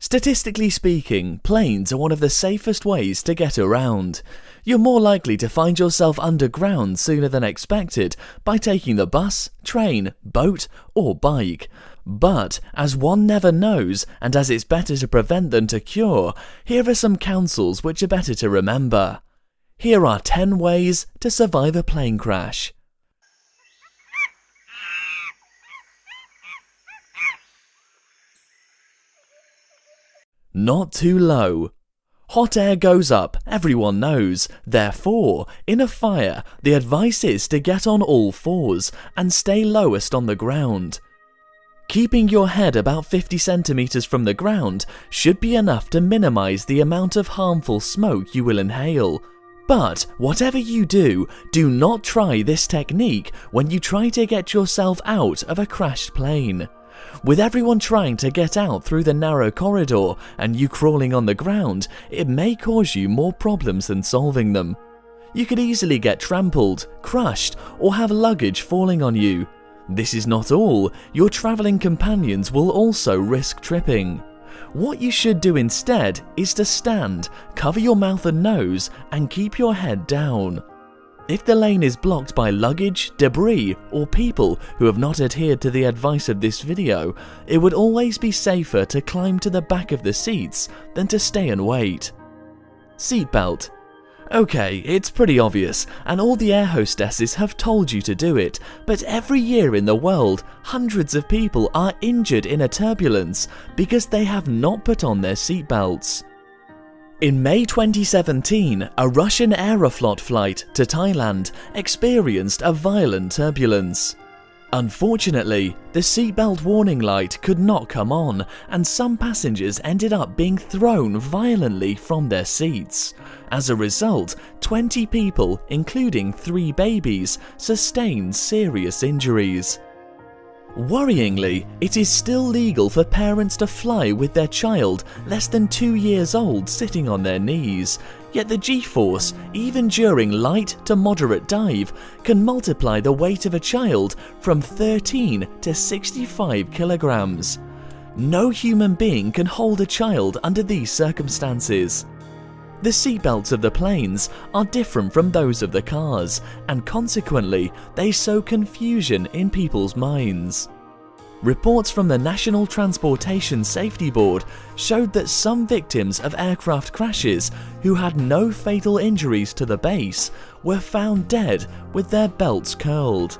Statistically speaking, planes are one of the safest ways to get around. You're more likely to find yourself underground sooner than expected by taking the bus, train, boat, or bike. But, as one never knows, and as it's better to prevent than to cure, here are some counsels which are better to remember. Here are 10 ways to survive a plane crash. Not too low. Hot air goes up, everyone knows. Therefore, in a fire, the advice is to get on all fours and stay lowest on the ground. Keeping your head about 50 centimeters from the ground should be enough to minimize the amount of harmful smoke you will inhale. But whatever you do not try this technique when you try to get yourself out of a crashed plane. With everyone trying to get out through the narrow corridor and you crawling on the ground, it may cause you more problems than solving them. You could easily get trampled, crushed, or have luggage falling on you. This is not all, your travelling companions will also risk tripping. What you should do instead is to stand, cover your mouth and nose, and keep your head down. If the lane is blocked by luggage, debris, or people who have not adhered to the advice of this video, it would always be safer to climb to the back of the seats than to stay and wait. Seatbelt. Okay, it's pretty obvious, and all the air hostesses have told you to do it, but every year in the world, hundreds of people are injured in a turbulence because they have not put on their seatbelts. In May 2017, a Russian Aeroflot flight to Thailand experienced a violent turbulence. Unfortunately, the seatbelt warning light could not come on, and some passengers ended up being thrown violently from their seats. As a result, 20 people, including 3 babies, sustained serious injuries. Worryingly, it is still legal for parents to fly with their child less than 2 years old sitting on their knees, yet the G-force, even during light to moderate dive, can multiply the weight of a child from 13 to 65 kilograms. No human being can hold a child under these circumstances. The seatbelts of the planes are different from those of the cars, and consequently, they sow confusion in people's minds. Reports from the National Transportation Safety Board showed that some victims of aircraft crashes who had no fatal injuries to the base were found dead with their belts curled.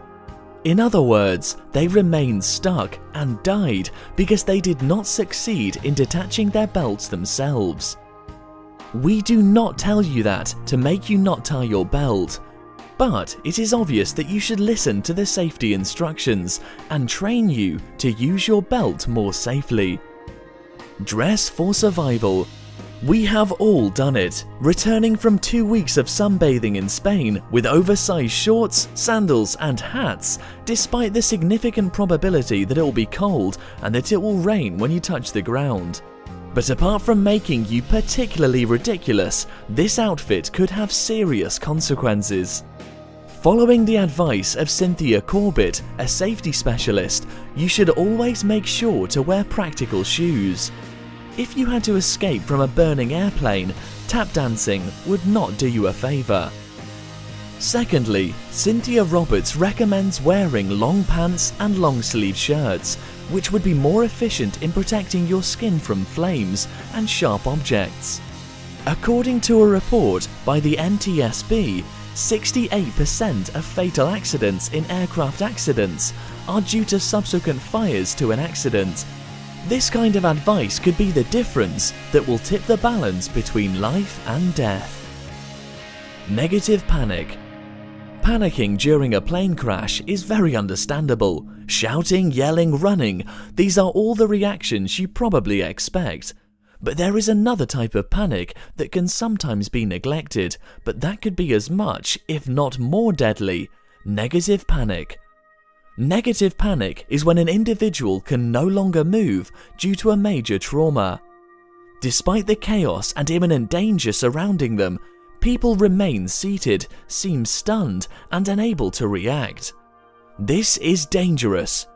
In other words, they remained stuck and died because they did not succeed in detaching their belts themselves. We do not tell you that to make you not tie your belt, but it is obvious that you should listen to the safety instructions and train you to use your belt more safely. Dress for survival. We have all done it, returning from 2 weeks of sunbathing in Spain with oversized shorts, sandals and hats, despite the significant probability that it will be cold and that it will rain when you touch the ground. But apart from making you particularly ridiculous, this outfit could have serious consequences. Following the advice of Cynthia Corbett, a safety specialist, you should always make sure to wear practical shoes. If you had to escape from a burning airplane, tap dancing would not do you a favour. Secondly, Cynthia Roberts recommends wearing long pants and long sleeve shirts, which would be more efficient in protecting your skin from flames and sharp objects. According to a report by the NTSB, 68% of fatal accidents in aircraft accidents are due to subsequent fires to an accident. This kind of advice could be the difference that will tip the balance between life and death. Negative panic. Panicking during a plane crash is very understandable. Shouting, yelling, running, these are all the reactions you probably expect. But there is another type of panic that can sometimes be neglected, but that could be as much, if not more deadly: negative panic. Negative panic is when an individual can no longer move due to a major trauma. Despite the chaos and imminent danger surrounding them, people remain seated, seem stunned, and unable to react. This is dangerous.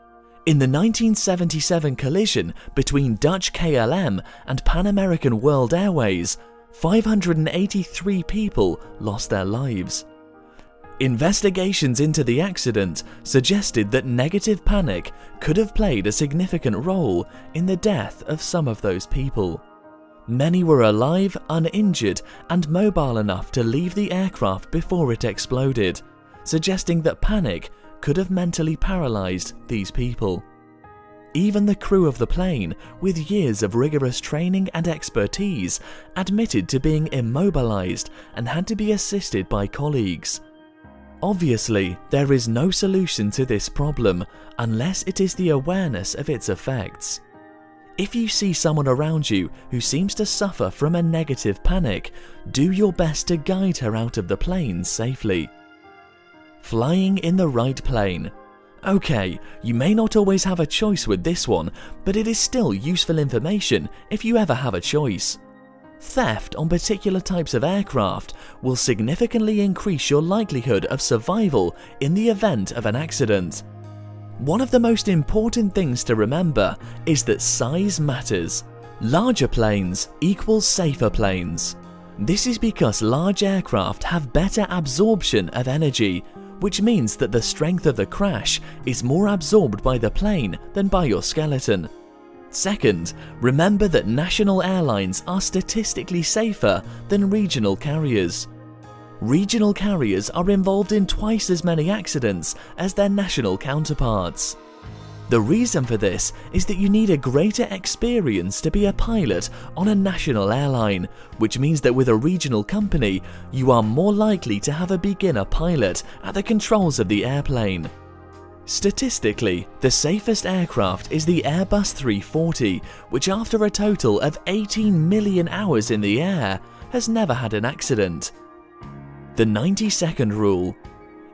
In the 1977 collision between Dutch KLM and Pan American World Airways, 583 people lost their lives. Investigations into the accident suggested that negative panic could have played a significant role in the death of some of those people. Many were alive, uninjured, and mobile enough to leave the aircraft before it exploded, suggesting that panic could have mentally paralyzed these people. Even the crew of the plane, with years of rigorous training and expertise, admitted to being immobilized and had to be assisted by colleagues. Obviously, there is no solution to this problem unless it is the awareness of its effects. If you see someone around you who seems to suffer from a negative panic, do your best to guide her out of the plane safely. Flying in the right plane. Okay, you may not always have a choice with this one, but it is still useful information if you ever have a choice. Theft on particular types of aircraft will significantly increase your likelihood of survival in the event of an accident. One of the most important things to remember is that size matters. Larger planes equals safer planes. This is because large aircraft have better absorption of energy, which means that the strength of the crash is more absorbed by the plane than by your skeleton. Second, remember that national airlines are statistically safer than regional carriers. Regional carriers are involved in twice as many accidents as their national counterparts. The reason for this is that you need a greater experience to be a pilot on a national airline, which means that with a regional company, you are more likely to have a beginner pilot at the controls of the airplane. Statistically, the safest aircraft is the Airbus 340, which after a total of 18 million hours in the air, has never had an accident. The 90-second rule.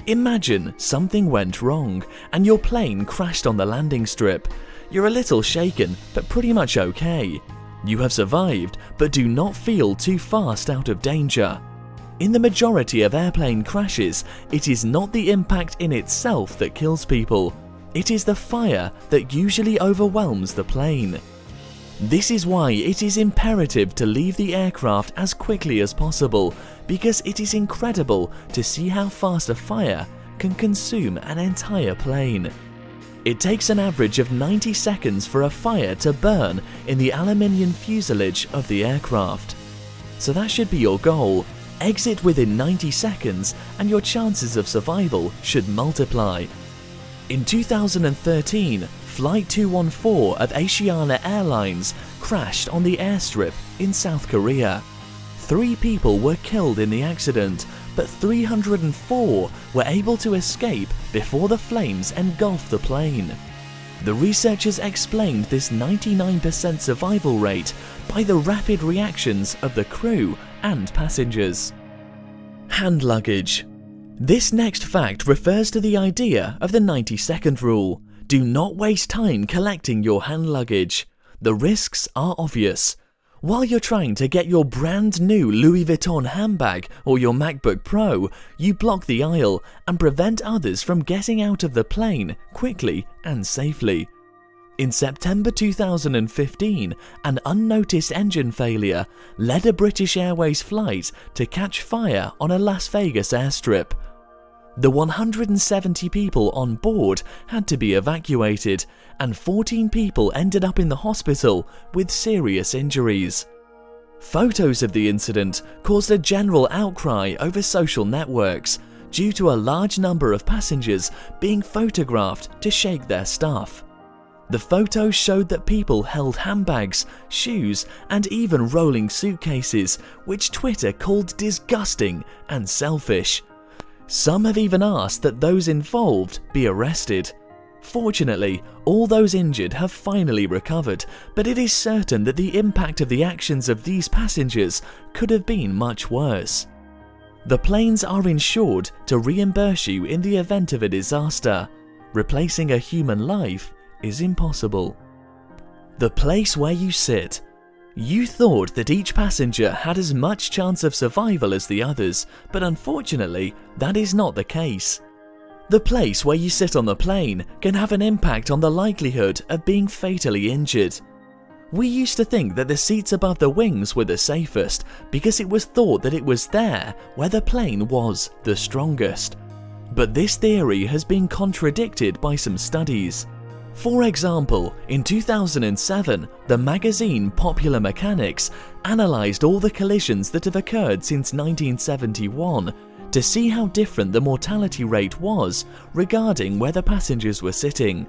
Imagine something went wrong and your plane crashed on the landing strip. You're a little shaken, but pretty much okay. You have survived, but do not feel too fast out of danger. In the majority of airplane crashes, it is not the impact in itself that kills people. It is the fire that usually overwhelms the plane. This is why it is imperative to leave the aircraft as quickly as possible, because it is incredible to see how fast a fire can consume an entire plane. It takes an average of 90 seconds for a fire to burn in the aluminium fuselage of the aircraft. So that should be your goal. Exit within 90 seconds and your chances of survival should multiply. In 2013, Flight 214 of Asiana Airlines crashed on the airstrip in South Korea. 3 people were killed in the accident, but 304 were able to escape before the flames engulfed the plane. The researchers explained this 99% survival rate by the rapid reactions of the crew and passengers. Hand luggage. This next fact refers to the idea of the 90-second rule. Do not waste time collecting your hand luggage. The risks are obvious. While you're trying to get your brand new Louis Vuitton handbag or your MacBook Pro, you block the aisle and prevent others from getting out of the plane quickly and safely. In September 2015, an unnoticed engine failure led a British Airways flight to catch fire on a Las Vegas airstrip. The 170 people on board had to be evacuated, and 14 people ended up in the hospital with serious injuries. Photos of the incident caused a general outcry over social networks due to a large number of passengers being photographed to shake their stuff. The photos showed that people held handbags, shoes, and even rolling suitcases, which Twitter called disgusting and selfish. Some have even asked that those involved be arrested. Fortunately, all those injured have finally recovered, but it is certain that the impact of the actions of these passengers could have been much worse. The planes are insured to reimburse you in the event of a disaster. Replacing a human life is impossible. The place where you sit. You thought that each passenger had as much chance of survival as the others, but unfortunately, that is not the case. The place where you sit on the plane can have an impact on the likelihood of being fatally injured. We used to think that the seats above the wings were the safest because it was thought that it was there where the plane was the strongest. But this theory has been contradicted by some studies. For example, in 2007, the magazine Popular Mechanics analysed all the collisions that have occurred since 1971 to see how different the mortality rate was regarding where the passengers were sitting.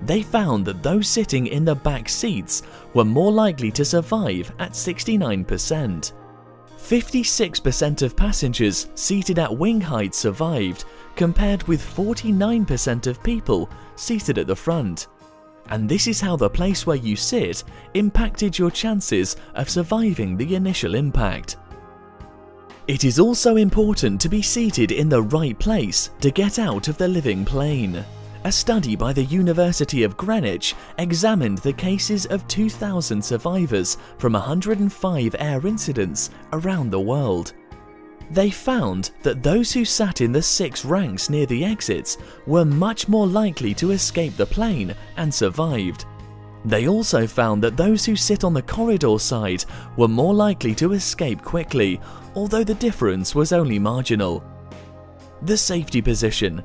They found that those sitting in the back seats were more likely to survive at 69%. 56% of passengers seated at wing height survived, compared with 49% of people seated at the front. And this is how the place where you sit impacted your chances of surviving the initial impact. It is also important to be seated in the right place to get out of the living plane. A study by the University of Greenwich examined the cases of 2,000 survivors from 105 air incidents around the world. They found that those who sat in the 6 ranks near the exits were much more likely to escape the plane and survived. They also found that those who sit on the corridor side were more likely to escape quickly, although the difference was only marginal. The safety position.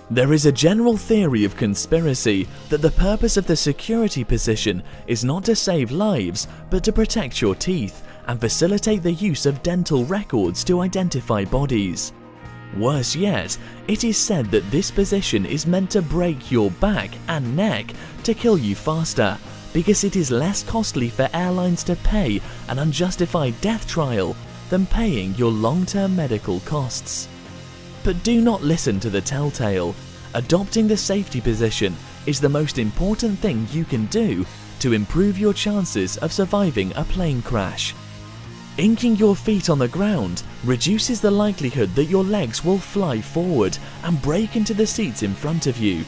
There is a general theory of conspiracy that the purpose of the security position is not to save lives, but to protect your teeth and facilitate the use of dental records to identify bodies. Worse yet, it is said that this position is meant to break your back and neck to kill you faster, because it is less costly for airlines to pay an unjustified death trial than paying your long-term medical costs. But do not listen to the telltale. Adopting the safety position is the most important thing you can do to improve your chances of surviving a plane crash. Inking your feet on the ground reduces the likelihood that your legs will fly forward and break into the seats in front of you.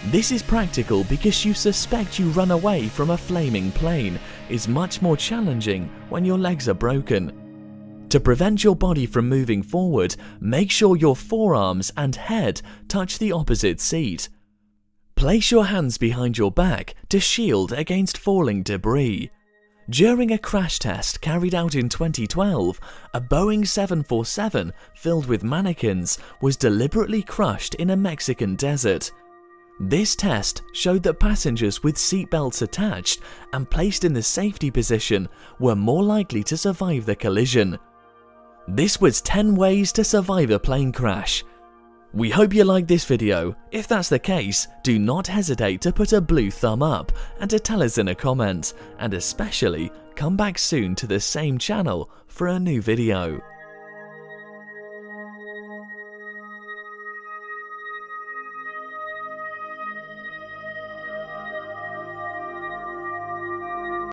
This is practical because you suspect you run away from a flaming plane is much more challenging when your legs are broken. To prevent your body from moving forward, make sure your forearms and head touch the opposite seat. Place your hands behind your back to shield against falling debris. During a crash test carried out in 2012, a Boeing 747 filled with mannequins was deliberately crushed in a Mexican desert. This test showed that passengers with seatbelts attached and placed in the safety position were more likely to survive the collision. This was 10 ways to survive a plane crash. We hope you liked this video. If that's the case, do not hesitate to put a blue thumb up and to tell us in a comment, and especially come back soon to the same channel for a new video.